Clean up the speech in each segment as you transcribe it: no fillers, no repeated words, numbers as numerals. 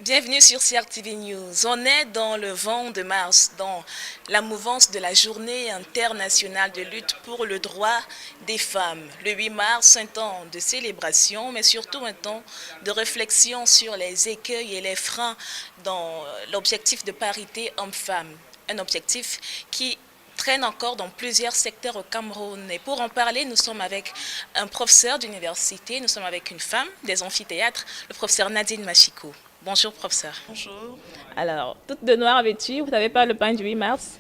Bienvenue sur CRTV News. On est dans le vent de mars, dans la mouvance de la journée internationale de lutte pour le droit des femmes. Le 8 mars, un temps de célébration, mais surtout un temps de réflexion sur les écueils et les freins dans l'objectif de parité homme-femme. Un objectif qui traîne encore dans plusieurs secteurs au Cameroun. Et pour en parler, nous sommes avec un professeur d'université, nous sommes avec une femme des amphithéâtres, le professeur Nadine Machiko. Bonjour, professeur. Bonjour. Alors, toute de noir vêtue, vous n'avez pas le pain du 8 mars?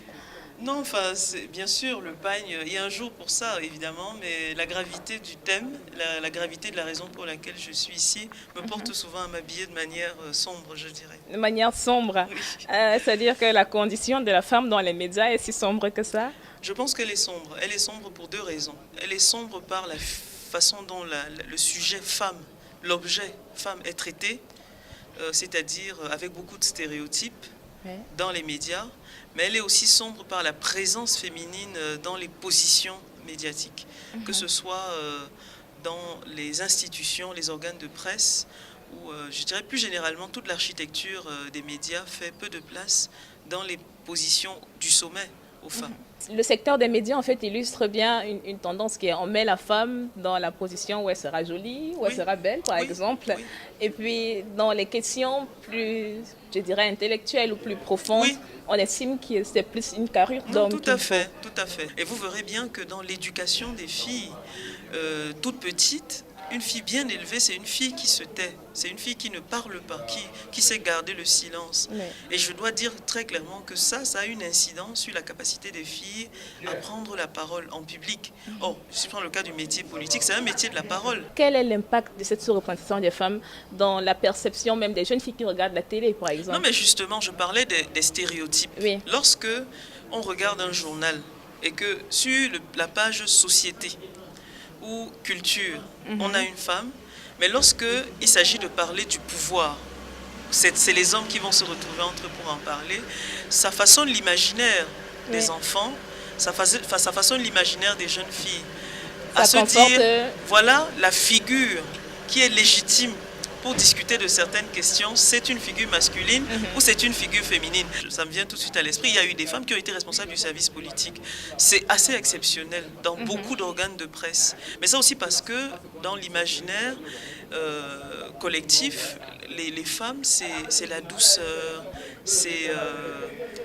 Non, enfin, bien sûr, le pagne, il y a un jour pour ça, évidemment, mais la gravité du thème, la gravité de la raison pour laquelle je suis ici, me porte souvent à m'habiller de manière sombre, je dirais. De manière sombre. Oui. C'est-à-dire que la condition de la femme dans les médias est si sombre que ça? Je pense qu'elle est sombre. Elle est sombre pour deux raisons. Elle est sombre par la façon dont le sujet femme, l'objet femme est traité, c'est-à-dire avec beaucoup de stéréotypes dans les médias, mais elle est aussi sombre par la présence féminine dans les positions médiatiques, que ce soit dans les institutions, les organes de presse, ou je dirais plus généralement toute l'architecture des médias fait peu de place dans les positions du sommet aux femmes. Le secteur des médias, en fait, illustre bien une tendance qui est on met la femme dans la position où elle sera jolie, où elle sera belle, par exemple. Oui. Et puis, dans les questions plus, je dirais, intellectuelles ou plus profondes, on estime que c'est plus une carrure d'homme. Tout à fait, tout à fait. Et vous verrez bien que dans l'éducation des filles toutes petites, une fille bien élevée, c'est une fille qui se tait, c'est une fille qui ne parle pas, qui sait garder le silence. Oui. Et je dois dire très clairement que ça a une incidence sur la capacité des filles à prendre la parole en public. Oh, si je prends le cas du métier politique, c'est un métier de la parole. Quel est l'impact de cette sous-représentation des femmes dans la perception même des jeunes filles qui regardent la télé, par exemple? Non, mais justement, je parlais des stéréotypes. Oui. Lorsque on regarde un journal et que sur la page société, ou culture, on a une femme, mais lorsque il s'agit de parler du pouvoir, c'est les hommes qui vont se retrouver entre eux pour en parler, ça façonne l'imaginaire des enfants, ça façonne l'imaginaire des jeunes filles, à se dire, voilà la figure qui est légitime pour discuter de certaines questions, c'est une figure masculine ou c'est une figure féminine. Ça me vient tout de suite à l'esprit. Il y a eu des femmes qui ont été responsables du service politique. C'est assez exceptionnel dans beaucoup d'organes de presse. Mais ça aussi parce que dans l'imaginaire collectif, les femmes, c'est la douceur, c'est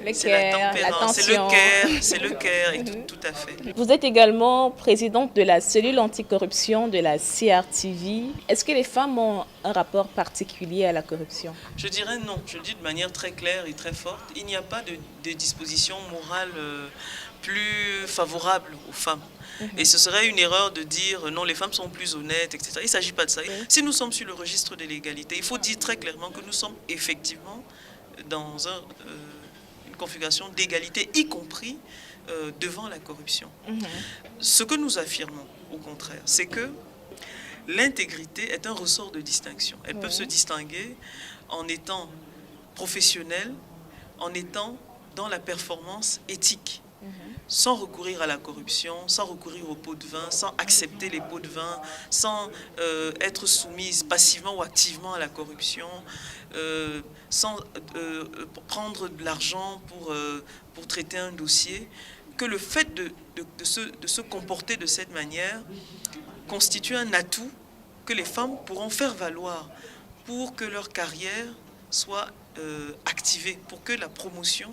la tempérance, c'est le care, et tout à fait. Vous êtes également présidente de la cellule anticorruption de la CRTV. Est-ce que les femmes ont un rapport particulier à la corruption? Je dirais non. Je le dis de manière très claire et très forte. Il n'y a pas de disposition morale plus favorable aux femmes. Et ce serait une erreur de dire non, les femmes sont plus honnêtes, etc. Il ne s'agit pas de ça. Si nous sommes sur le registre de l'égalité, il faut dire très clairement que nous sommes effectivement dans une configuration d'égalité, y compris devant la corruption. Ce que nous affirmons, au contraire, c'est que l'intégrité est un ressort de distinction. Elles peuvent se distinguer en étant professionnelles, en étant dans la performance éthique, sans recourir à la corruption, sans recourir aux pots de vin, sans accepter les pots de vin, sans être soumise passivement ou activement à la corruption, sans prendre de l'argent pour traiter un dossier, que le fait de se comporter de cette manière constitue un atout que les femmes pourront faire valoir pour que leur carrière soit activée, pour que la promotion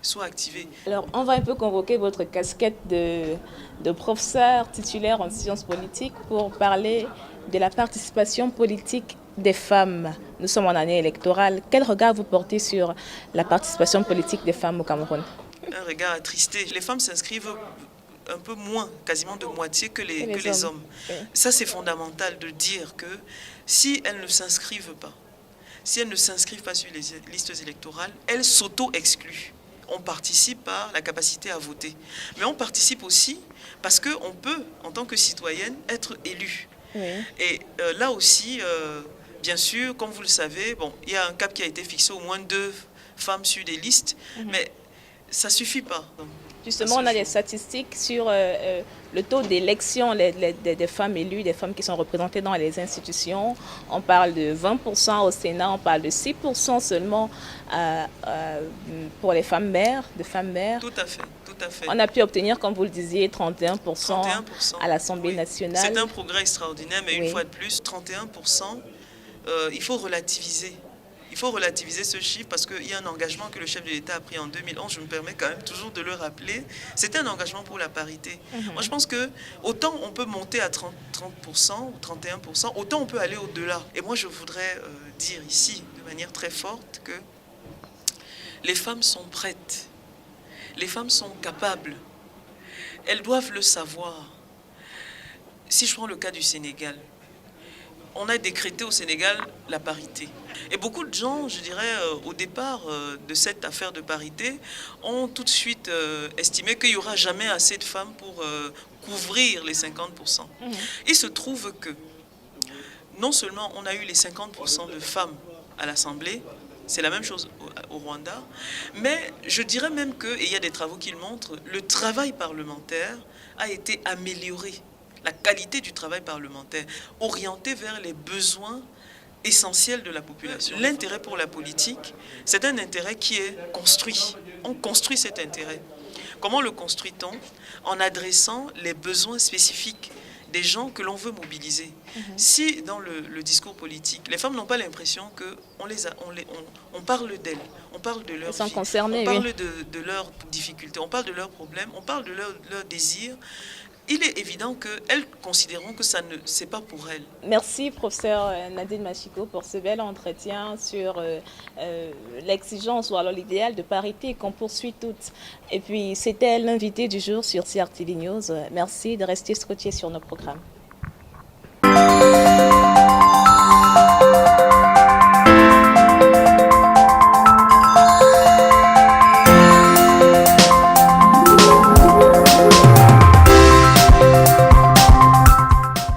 soit activée. Alors, on va un peu convoquer votre casquette de professeur titulaire en sciences politiques pour parler de la participation politique des femmes. Nous sommes en année électorale. Quel regard vous portez sur la participation politique des femmes au Cameroun? Un regard attristé. Les femmes s'inscrivent un peu moins, quasiment de moitié que les hommes. Oui. Ça, c'est fondamental de dire que si elles ne s'inscrivent pas, si elles ne s'inscrivent pas sur les listes électorales, elles s'auto-excluent. On participe par la capacité à voter. Mais on participe aussi parce qu'on peut, en tant que citoyenne, être élu. Oui. Et là aussi, bien sûr, comme vous le savez, bon, il y a un cap qui a été fixé, au moins 2 femmes sur des listes, mais ça ne suffit pas. Justement, on a des statistiques sur le taux d'élection des femmes élues, des femmes qui sont représentées dans les institutions. On parle de 20% au Sénat, on parle de 6% seulement pour les femmes mères, de femmes mères. Tout à fait, tout à fait. On a pu obtenir, comme vous le disiez, 31%, à l'Assemblée nationale. C'est un progrès extraordinaire, mais une fois de plus, 31%, il faut relativiser. Il faut relativiser ce chiffre parce qu'il y a un engagement que le chef de l'État a pris en 2011, je me permets quand même toujours de le rappeler, c'était un engagement pour la parité. Moi je pense que autant on peut monter à 30% ou 31%, autant on peut aller au-delà. Et moi je voudrais dire ici de manière très forte que les femmes sont prêtes, les femmes sont capables, elles doivent le savoir. Si je prends le cas du Sénégal, on a décrété au Sénégal la parité. Et beaucoup de gens, je dirais, au départ de cette affaire de parité, ont tout de suite estimé qu'il n'y aura jamais assez de femmes pour couvrir les 50%. Il se trouve que non seulement on a eu les 50% de femmes à l'Assemblée, c'est la même chose au Rwanda, mais je dirais même que, et il y a des travaux qui le montrent, le travail parlementaire a été amélioré. La qualité du travail parlementaire, orienté vers les besoins essentiels de la population. L'intérêt pour la politique, c'est un intérêt qui est construit. On construit cet intérêt. Comment le construit-on? En adressant les besoins spécifiques des gens que l'on veut mobiliser. Si dans le discours politique, les femmes n'ont pas l'impression qu'on parle d'elles, on parle de leurs vies, on parle de leurs difficultés, on parle de leurs problèmes, on parle de leurs désirs, il est évident qu'elles considéreront que ça ne c'est pas pour elles. Merci, professeur Nadine Machiko, pour ce bel entretien sur l'exigence ou alors l'idéal de parité qu'on poursuit toutes. Et puis, c'était l'invité du jour sur CRTV News. Merci de rester scotché sur nos programmes.